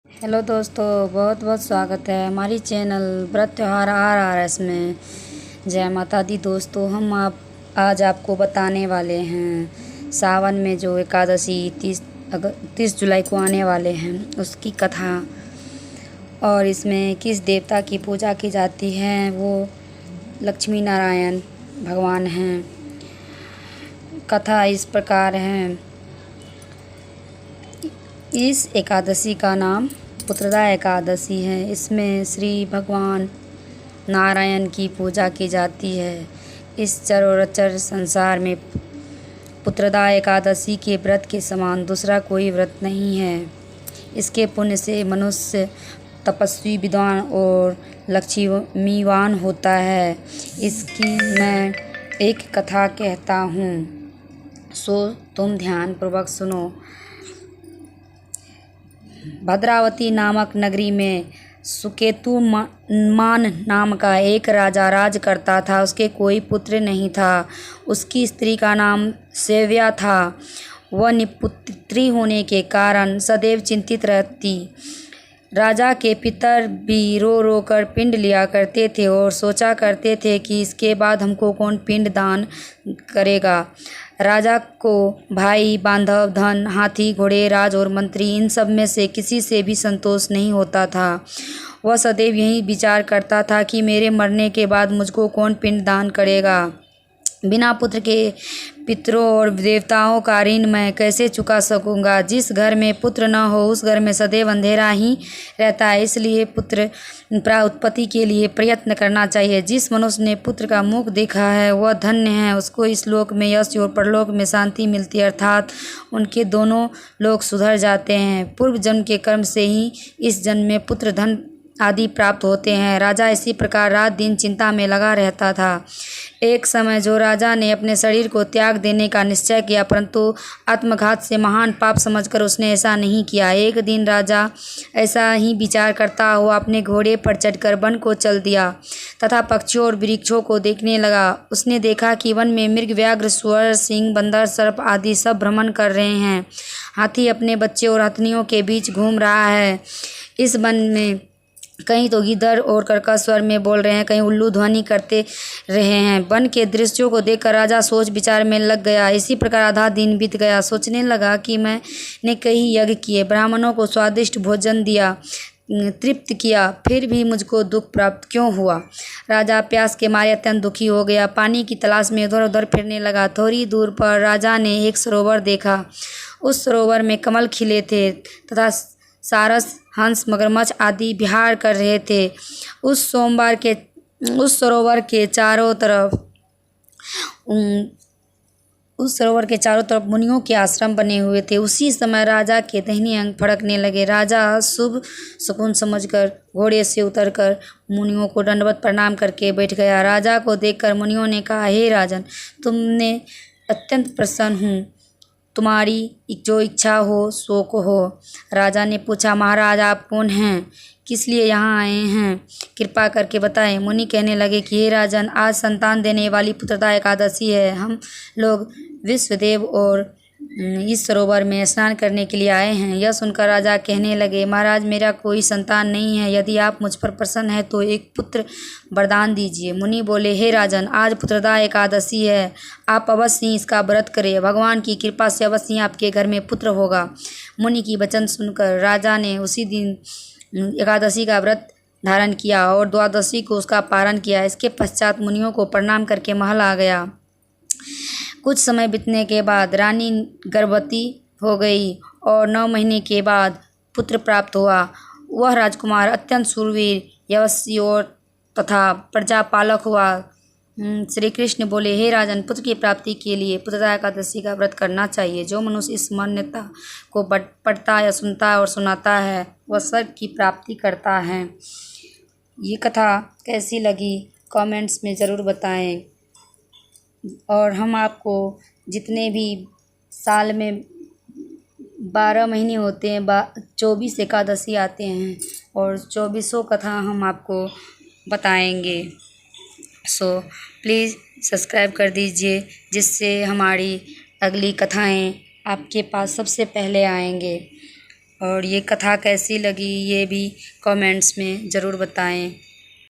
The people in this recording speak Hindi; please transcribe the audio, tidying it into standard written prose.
हेलो दोस्तों, बहुत बहुत स्वागत है हमारी चैनल व्रत त्योहार RRS में। जय माता दी दोस्तों, हम आज आपको बताने वाले हैं सावन में जो एकादशी 30 जुलाई को आने वाले हैं उसकी कथा, और इसमें किस देवता की पूजा की जाती है। वो लक्ष्मी नारायण भगवान हैं। कथा इस प्रकार है। इस एकादशी का नाम पुत्रदा एकादशी है। इसमें श्री भगवान नारायण की पूजा की जाती है। इस चराचर संसार में पुत्रदा एकादशी के व्रत के समान दूसरा कोई व्रत नहीं है। इसके पुण्य से मनुष्य तपस्वी, विद्वान और लक्ष्मीवान होता है। इसकी मैं एक कथा कहता हूँ, सो तुम ध्यानपूर्वक सुनो। भद्रावती नामक नगरी में सुकेतुमान नाम का एक राजा राज करता था। उसके कोई पुत्र नहीं था। उसकी स्त्री का नाम सेव्या था। वह निपुत्री होने के कारण सदैव चिंतित रहती। राजा के पितर भी रो रो कर पिंड लिया करते थे और सोचा करते थे कि इसके बाद हमको कौन पिंड दान करेगा। राजा को भाई, बांधव, धन, हाथी, घोड़े, राज और मंत्री, इन सब में से किसी से भी संतोष नहीं होता था। वह सदैव यही विचार करता था कि मेरे मरने के बाद मुझको कौन पिंड दान करेगा। बिना पुत्र के पितरों और देवताओं का ऋण मैं कैसे चुका सकूंगा। जिस घर में पुत्र न हो उस घर में सदैव अंधेरा ही रहता है। इसलिए पुत्र उत्पत्ति के लिए प्रयत्न करना चाहिए। जिस मनुष्य ने पुत्र का मुख देखा है वह धन्य है। उसको इस लोक में यश और परलोक में शांति मिलती है, अर्थात उनके दोनों लोक सुधर जाते हैं। पूर्व जन्म के कर्म से ही इस जन्म में पुत्र, धन आदि प्राप्त होते हैं। राजा इसी प्रकार रात दिन चिंता में लगा रहता था। एक समय जो राजा ने अपने शरीर को त्याग देने का निश्चय किया, परंतु आत्मघात से महान पाप समझकर उसने ऐसा नहीं किया। एक दिन राजा ऐसा ही विचार करता हुआ अपने घोड़े पर चढ़कर वन को चल दिया तथा पक्षियों और वृक्षों को देखने लगा। उसने देखा कि वन में मृग, व्याघ्र, सुअर, सिंह, बंदर, सर्प आदि सब भ्रमण कर रहे हैं। हाथी अपने बच्चे और हथनियों के बीच घूम रहा है। इस वन में कहीं तो गिद्ध और कर्कश स्वर में बोल रहे हैं, कहीं उल्लू ध्वनि करते रहे हैं। वन के दृश्यों को देखकर राजा सोच विचार में लग गया। इसी प्रकार आधा दिन बीत गया। सोचने लगा कि मैंने कई यज्ञ किए, ब्राह्मणों को स्वादिष्ट भोजन दिया, तृप्त किया, फिर भी मुझको दुख प्राप्त क्यों हुआ। राजा प्यास के मारे अत्यंत दुखी हो गया। पानी की तलाश में इधर उधर फिरने लगा। थोड़ी दूर पर राजा ने एक सरोवर देखा। उस सरोवर में कमल खिले थे तथा सारस, हंस, मगरमच्छ आदि विहार कर रहे थे। उस सरोवर के चारों तरफ मुनियों के आश्रम बने हुए थे। उसी समय राजा के दाहिने अंग फड़कने लगे। राजा शुभ शकुन समझकर घोड़े से उतरकर मुनियों को दंडवत प्रणाम करके बैठ गया। राजा को देखकर मुनियों ने कहा, हे राजन, तुमने अत्यंत प्रसन्न हूँ। तुम्हारी जो इच्छा हो सो कहो। राजा ने पूछा, महाराज आप कौन हैं, किस लिए यहाँ आए हैं, कृपा करके बताएं। मुनि कहने लगे कि हे राजन, आज संतान देने वाली पुत्रदा एकादशी है। हम लोग विश्वदेव और इस सरोवर में स्नान करने के लिए आए हैं। यह सुनकर राजा कहने लगे, महाराज मेरा कोई संतान नहीं है। यदि आप मुझ पर प्रसन्न हैं तो एक पुत्र वरदान दीजिए। मुनि बोले, हे राजन, आज पुत्रदा एकादशी है, आप अवश्य ही इसका व्रत करें। भगवान की कृपा से अवश्य ही आपके घर में पुत्र होगा। मुनि की वचन सुनकर राजा ने उसी दिन एकादशी का व्रत धारण किया और द्वादशी को उसका पारण किया। इसके पश्चात मुनियों को प्रणाम करके महल आ गया। कुछ समय बीतने के बाद रानी गर्भवती हो गई और 9 महीने के बाद पुत्र प्राप्त हुआ। वह राजकुमार अत्यंत शूरवीर, यशस्वी और तथा प्रजापालक हुआ। श्री कृष्ण बोले, हे राजन, पुत्र की प्राप्ति के लिए पुत्रदा एकादशी का व्रत करना चाहिए। जो मनुष्य इस मान्यता को पढ़ता या सुनता है और सुनाता है वह स्वर्ग की प्राप्ति करता है। ये कथा कैसी लगी कमेंट्स में ज़रूर बताएं। और हम आपको जितने भी साल में 12 महीने होते हैं, 24 एकादशी आते हैं और 24 कथा हम आपको बताएंगे। सो प्लीज़ सब्सक्राइब कर दीजिए, जिससे हमारी अगली कथाएं आपके पास सबसे पहले आएंगे। और ये कथा कैसी लगी ये भी कमेंट्स में ज़रूर बताएं।